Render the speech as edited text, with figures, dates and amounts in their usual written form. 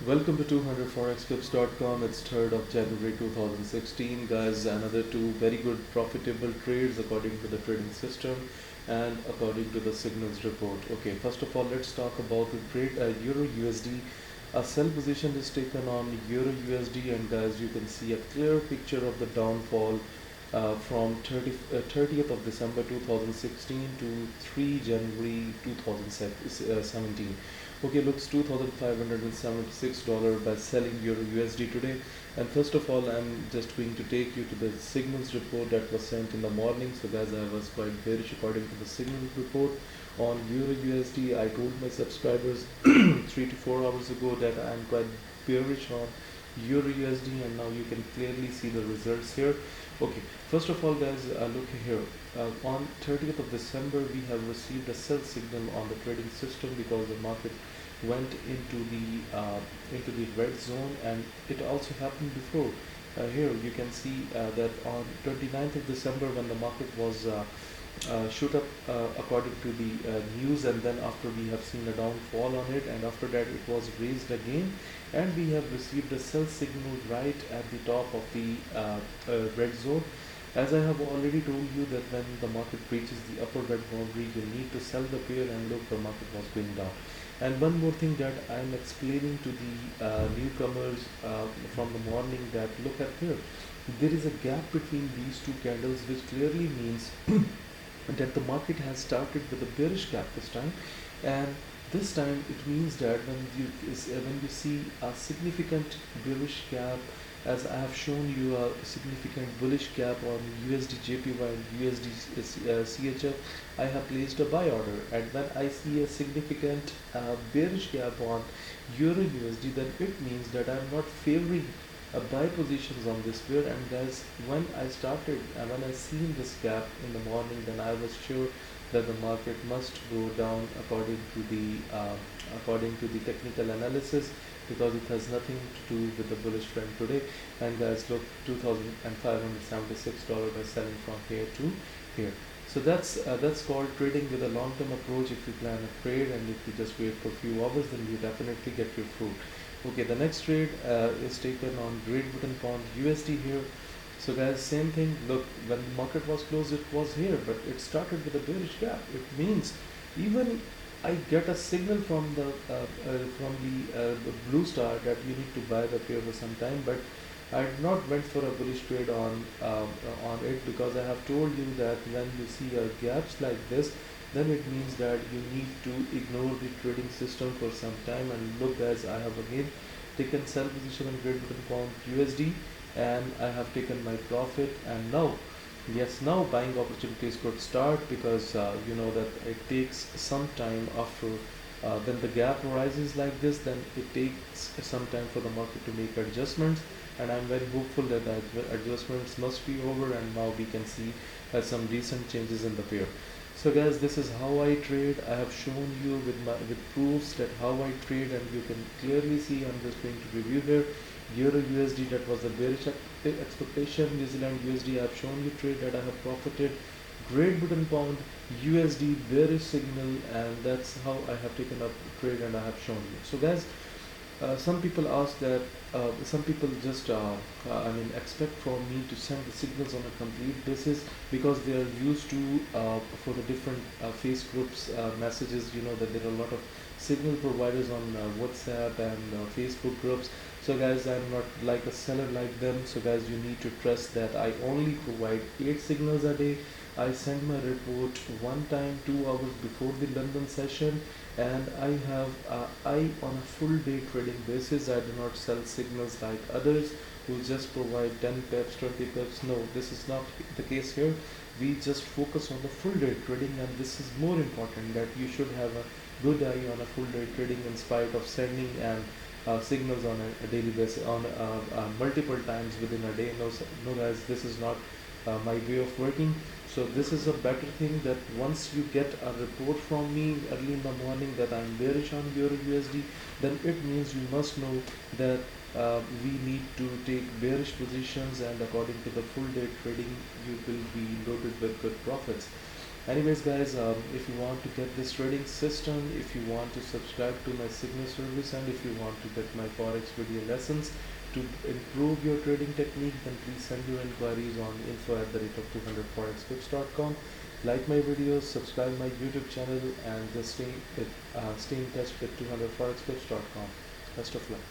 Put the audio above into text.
Welcome to 200forexclips.com. It's 3rd of January 2016. Guys, another two very good profitable trades according to the trading system and according to the signals report. Okay, first of all, let's talk about the trade Euro USD. A sell position is taken on Euro USD, and guys, you can see a clear picture of the downfall from 30th of December 2016 to 3 January 2017. Okay, looks $2,576 by selling Euro USD today. And first of all, I'm just going to take you to the signals report that was sent in the morning. So guys, I was quite bearish according to the signals report on Euro USD. I told my subscribers 3 to 4 hours ago that I'm quite bearish on Euro USD, and now you can clearly see the results here. Okay, first of all, guys, look here. On 30th of December, we have received a sell signal on the trading system because the market went into the red zone, and it also happened before. Here you can see that on 29th of December, when the market was shoot up according to the news, and then after we have seen a downfall on it, and after that it was raised again, and we have received a sell signal right at the top of the red zone. As I have already told you that when the market reaches the upper red boundary, you need to sell the pair, and look, the market was going down. And one more thing that I am explaining to the newcomers from the morning, that look at here, there is a gap between these two candles, which clearly means that the market has started with a bearish gap this time. And this time it means that when you see a significant bearish gap, as I have shown you a significant bullish gap on USD JPY and USD CHF, I have placed a buy order. And when I see a significant bearish gap on Euro USD, then it means that I am not favoring buy positions on this pair. And guys, when I started when I seen this gap in the morning, then I was sure that the market must go down according to the technical analysis, because it has nothing to do with the bullish trend today. And guys, look, $2,576 by selling from here to here. So that's called trading with a long-term approach. If you plan a trade and if you just wait for a few hours, then you definitely get your fruit. Okay, the next trade is taken on Great Britain Pound USD here. So guys, same thing. Look, when the market was closed, it was here, but it started with a bearish gap. It means even I get a signal from the blue star that you need to buy the pair for some time, but I did not went for a bullish trade on it, because I have told you that when you see gaps like this, then it means that you need to ignore the trading system for some time. And look guys, I have again taken sell position on Great Britain Pound USD, and I have taken my profit. And now, yes, now buying opportunities could start, because you know that it takes some time after when the gap arises like this, then it takes some time for the market to make adjustments. And I'm very hopeful that the adjustments must be over, and now we can see some recent changes in the pair. So guys, this is how I trade. I have shown you with proofs that how I trade, and you can clearly see. I'm just going to review here. Euro USD, that was a bearish expectation. New Zealand USD, I have shown you trade that I have profited. Great Britain Pound USD, bearish signal, and that's how I have taken up trade, and I have shown you. So guys, some people ask that some people just expect from me to send the signals on a complete basis, because they are used to for the different face groups messages. You know that there are a lot of signal providers on WhatsApp and Facebook groups. So guys, I'm not like a seller like them. So guys, you need to trust that I only provide 8 signals a day. I send my report one time 2 hours before the London session, and I have I on a full day trading basis. I do not sell signals like others who just provide 10 pips, 20 pips. No, this is not the case here. We just focus on the full day trading, and this is more important, that you should have a good eye on a full day trading in spite of sending and signals on a daily basis, on multiple times within a day. No guys, this is not my way of working. So this is a better thing, that once you get a report from me early in the morning that I'm bearish on Euro USD, then it means you must know that we need to take bearish positions, and according to the full day trading, you will be loaded with good profits. Anyways guys, if you want to get this trading system, if you want to subscribe to my signal service, and if you want to get my forex video lessons to improve your trading technique, then please send your inquiries on info@200forextips.com. Like my videos, subscribe my YouTube channel, and just stay in touch with 200forextips.com. Best of luck.